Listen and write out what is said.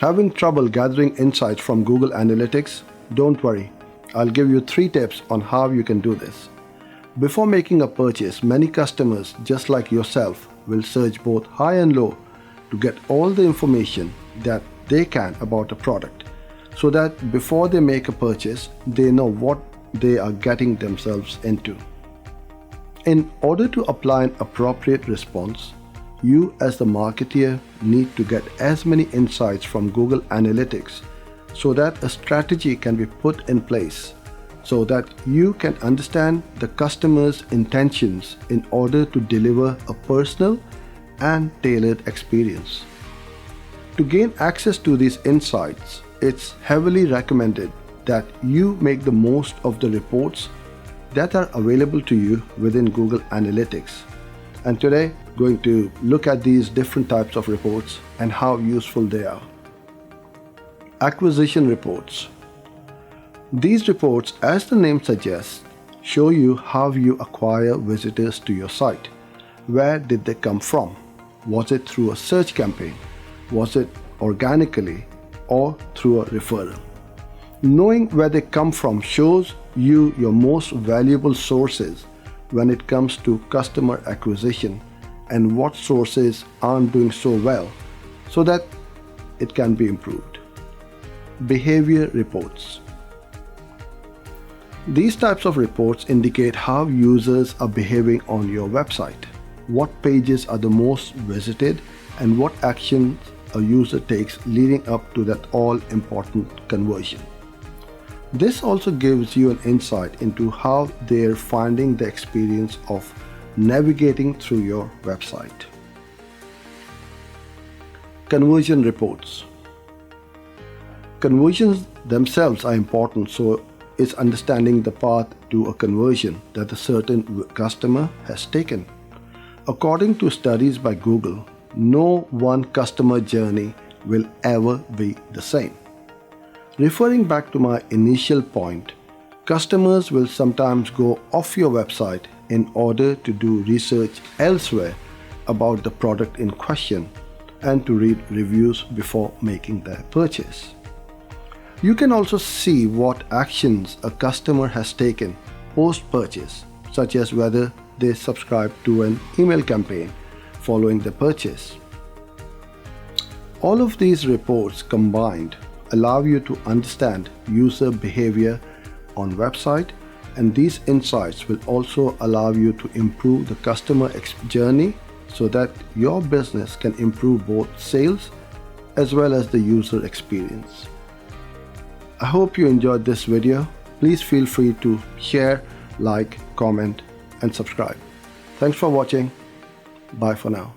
Having trouble gathering insights from Google Analytics? Don't worry, I'll give you 3 tips on how you can do this. Before making a purchase, many customers, just like yourself, will search both high and low to get all the information that they can about a product, so that before they make a purchase, they know what they are getting themselves into. In order to apply an appropriate response, you as the marketer need to get as many insights from Google Analytics so that a strategy can be put in place so that you can understand the customer's intentions in order to deliver a personal and tailored experience. To gain access to these insights, it's heavily recommended that you make the most of the reports that are available to you within Google Analytics. And today, going to look at these different types of reports and how useful they are. Acquisition reports. These reports, as the name suggests, show you how you acquire visitors to your site. Where did they come from? Was it through a search campaign? Was it organically or through a referral? Knowing where they come from shows you your most valuable sources when it comes to customer acquisition and what sources aren't doing so well so that it can be improved. Behavior reports. These types of reports indicate how users are behaving on your website, what pages are the most visited, and what actions a user takes leading up to that all-important conversion. This also gives you an insight into how they're finding the experience of navigating through your website. Conversion reports. Conversions themselves are important, so is understanding the path to a conversion that a certain customer has taken. According to studies by Google, no one customer journey will ever be the same. Referring back to my initial point, customers will sometimes go off your website in order to do research elsewhere about the product in question and to read reviews before making their purchase. You can also see what actions a customer has taken post-purchase, such as whether they subscribe to an email campaign following the purchase. All of these reports combined allow you to understand user behavior on website, and these insights will also allow you to improve the customer journey so that your business can improve both sales as well as the user experience. I hope you enjoyed this video. Please feel free to share, like, comment, and subscribe. Thanks for watching. Bye for now.